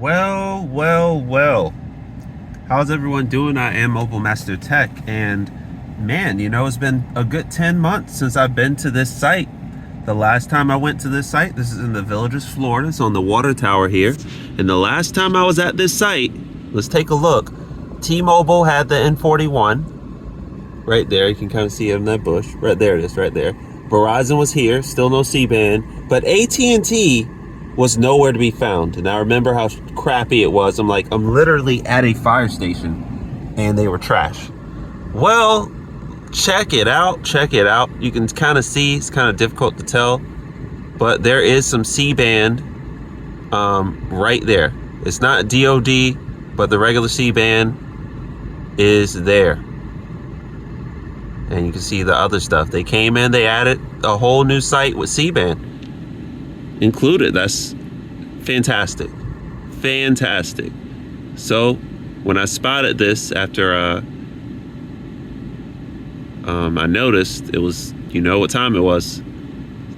Well. How's everyone doing? I am Mobile Master Tech, and man, it's been a good 10 months since I've been to this site. The last time I went to this site, this is in the Villages, Florida. It's on the water tower here. And the last time I was at this site, let's take a look. T-Mobile had the N41 right there. You can kind of see it in that bush. Right there it is, right there. Verizon was here, still no C-band, but AT&T was nowhere to be found. And I remember how crappy it was. I'm literally at a fire station and they were trash. Well, check it out. You can kind of see, it's kind of difficult to tell, but there is some C-band right there. It's not DoD, but the regular C-band is there. And you can see the other stuff. They came in, they added a whole new site with C-band included. That's fantastic. So when I spotted this after I noticed it was, what time it was.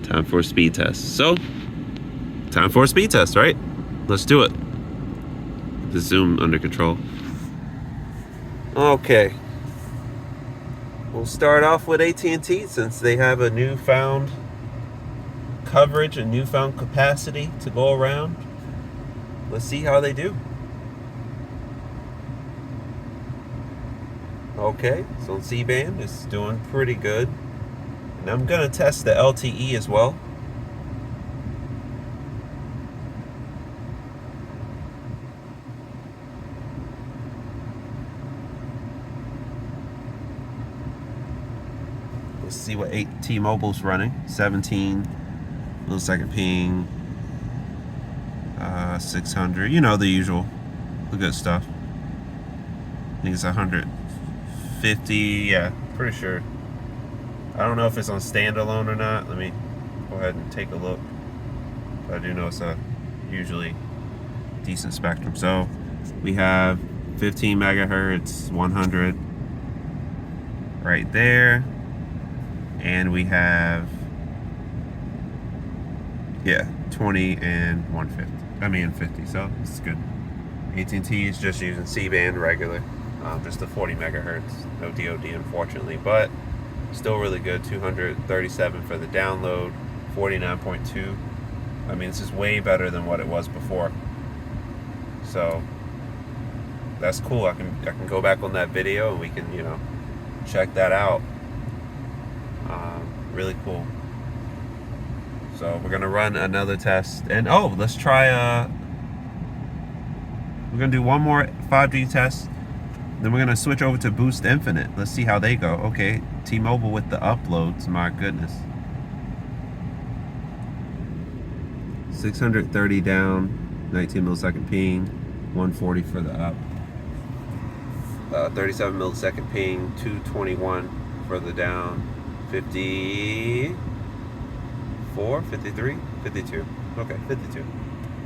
Time for a speed test. So time for a speed test, right? Let's do it. The zoom under control. Okay, we'll start off with AT&T since they have a newfound coverage and newfound capacity to go around. Let's see how they do. Okay, so C-band is doing pretty good. And I'm gonna test the LTE as well. Let's see what T-Mobile's running. 17 millisecond ping, 600, the usual, the good stuff. I think it's 150, yeah, pretty sure. I don't know if it's on standalone or not. Let me go ahead and take a look. But I do know it's a usually decent spectrum. So we have 15 megahertz, 100 right there. And we have 20 and 50. So it's good. AT&T is just using C-band regular, just the 40 megahertz, no DoD unfortunately, but still really good. 237 for the download, 49.2. I mean, this is way better than what it was before. So that's cool. I can go back on that video and we can check that out. Really cool. So we're gonna run another test, and let's try. We're gonna do one more 5G test, then we're gonna switch over to Boost Infinite. Let's see how they go. Okay, T-Mobile with the uploads. My goodness, 630 down, 19 millisecond ping, 140 for the up, 37 millisecond ping, 221 for the down, 54, 53, 52. Okay, 52.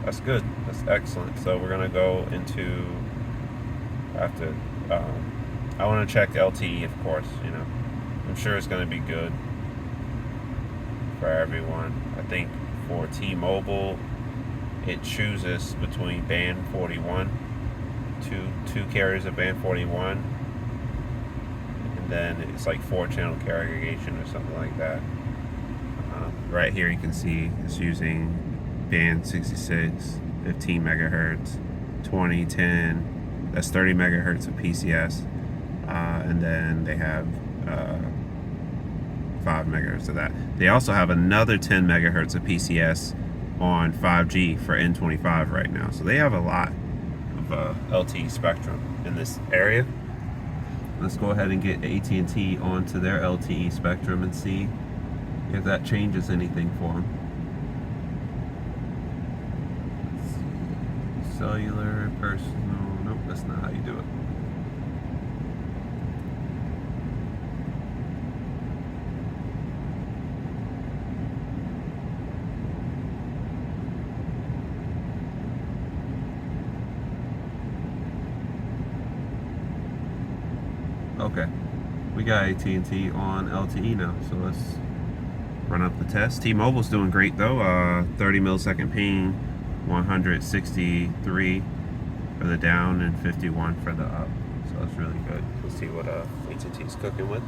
That's good. That's excellent. So we're gonna go into after. I want to check LTE, of course. I'm sure it's gonna be good for everyone. I think for T-Mobile, it chooses between band 41, two carriers of band 41. And then it's like 4-channel carrier aggregation or something like that. Right here you can see it's using band 66, 15 megahertz, 20, 10. That's 30 megahertz of PCS, and then they have 5 megahertz of that. They also have another 10 megahertz of PCS on 5G for N25 right now. So they have a lot of LTE spectrum in this area. Let's go ahead and get AT&T onto their LTE spectrum and see if that changes anything for them. Let's see. Cellular, personal. Nope, that's not how you do it. Okay, we got AT&T on LTE now, so let's run up the test. T-Mobile's doing great though. 30 millisecond ping, 163 for the down and 51 for the up. So that's really good. Let's see what AT&T is cooking with.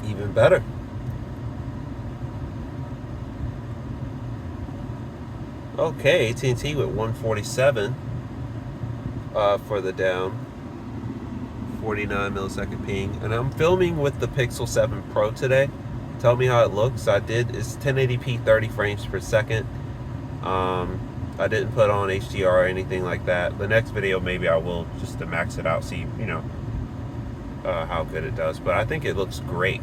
Even better. Okay, AT&T with 147 for the down, 49 millisecond ping, and I'm filming with the Pixel 7 Pro today. Tell me how it looks. It's 1080p 30 frames per second. I didn't put on HDR or anything like that. The next video maybe I will, just to max it out, see how good it does, but I think it looks great.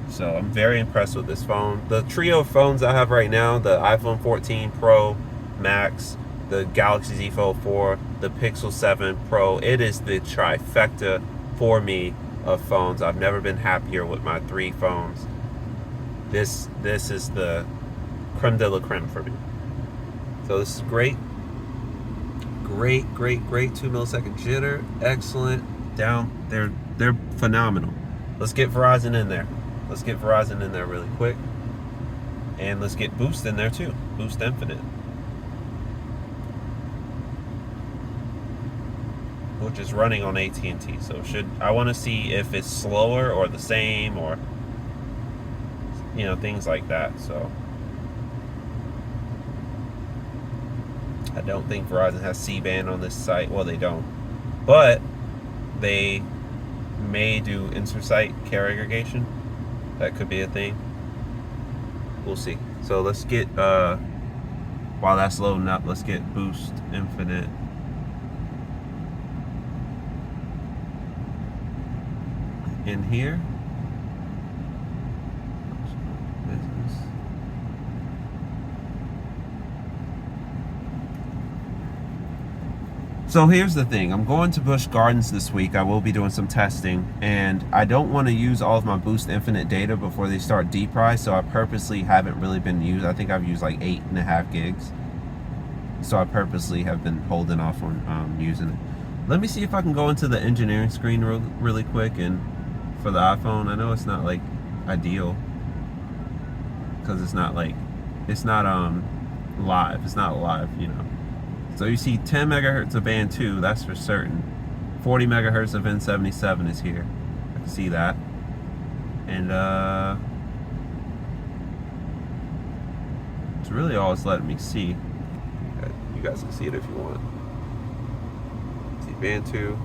So I'm very impressed with this phone. The trio of phones I have right now, the iPhone 14 Pro Max, the Galaxy Z Fold 4, the Pixel 7 Pro, it is the trifecta for me of phones. I've never been happier with my 3 phones. This is the creme de la creme for me. So this is great. Great 2 millisecond jitter. Excellent. Down. They're phenomenal. Let's get Verizon in there. Let's get Verizon in there really quick. And let's get Boost in there too. Boost Infinite. Which is running on AT&T. So I want to see if it's slower or the same, or things like that. So I don't think Verizon has C-band on this site. Well, they don't. But they may do inter-site carrier aggregation. That could be a thing. We'll see. So let's get, while that's loading up, let's get Boost Infinite. In here. So here's the thing, I'm going to Busch Gardens this week. I will be doing some testing, and I don't want to use all of my Boost Infinite data before they start depri, so I purposely haven't really been used. I think I've used like 8.5 gigs. So I purposely have been holding off on using it. Let me see if I can go into the engineering screen really quick, and for the iPhone, I know it's not like ideal, because it's not live. It's not live, So you see 10 megahertz of band 2, that's for certain. 40 megahertz of N77 is here. I can see that. And it's really all it's letting me see. You guys can see it if you want. See band 2.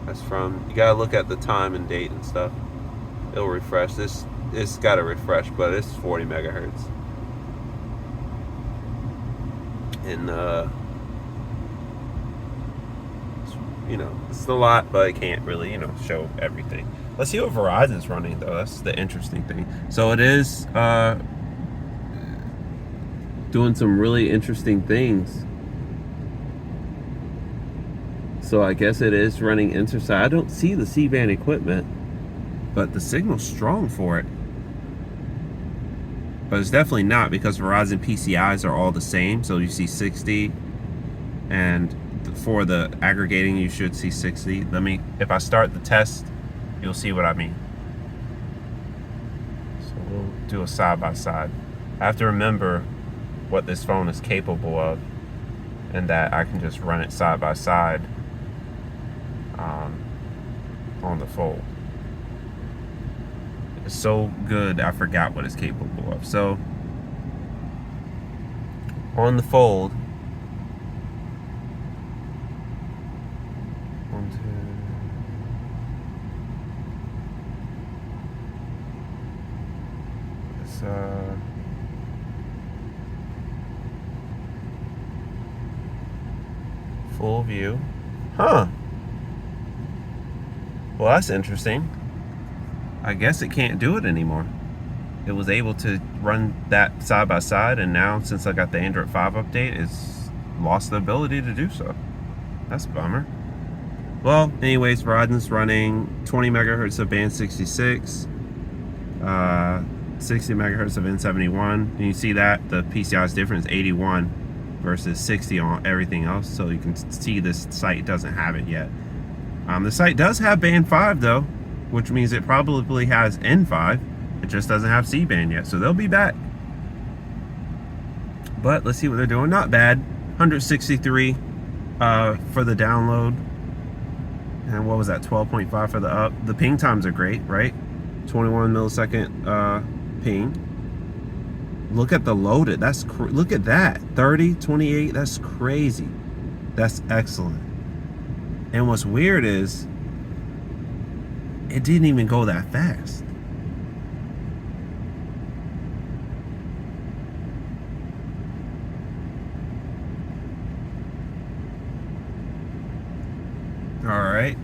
That's from, you gotta look at the time and date and stuff. It'll refresh. It's gotta refresh, but it's 40 megahertz. And it's a lot, but it can't really show everything. Let's see what Verizon's running though. That's the interesting thing. So it is doing some really interesting things. So I guess it is running inter-site. I don't see the C-band equipment, but the signal's strong for it. But it's definitely not, because Verizon PCIs are all the same. So you see 60, and for the aggregating you should see 60. If I start the test, you'll see what I mean. So we'll do a side-by-side. I have to remember what this phone is capable of, and that I can just run it side-by-side on the Fold. It's so good, I forgot what it's capable of. So on the Fold, 1, 2. Full view. Huh. Well, that's interesting. I guess it can't do it anymore. It was able to run that side by side, and now since I got the Android 5 update, it's lost the ability to do so. That's a bummer. Well, anyways, Verizon's running 20 megahertz of band 66, 60 megahertz of N71, and you see that the PCI's difference, 81 versus 60 on everything else. So you can see this site doesn't have it yet. The site does have band 5 though, which means it probably has N5. It just doesn't have C-band yet, so they'll be back. But let's see what they're doing. Not bad. 163 for the download. And what was that? 12.5 for the up. The ping times are great, right? 21 millisecond ping. Look at the loaded. Look at that. 30, 28. That's crazy. That's excellent. And what's weird is it didn't even go that fast. All right.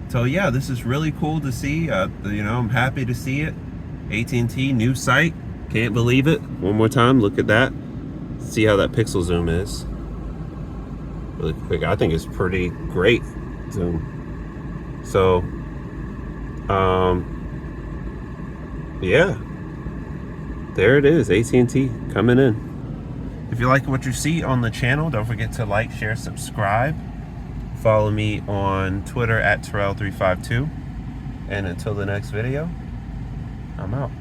So yeah, this is really cool to see. You know, I'm happy to see it. AT&T new site. Can't believe it. One more time, look at that. See how that pixel zoom is. Really quick. I think it's pretty great zoom. So, yeah, there it is. AT&T coming in. If you like what you see on the channel, don't forget to like, share, subscribe. Follow me on Twitter at Terrell352. And until the next video, I'm out.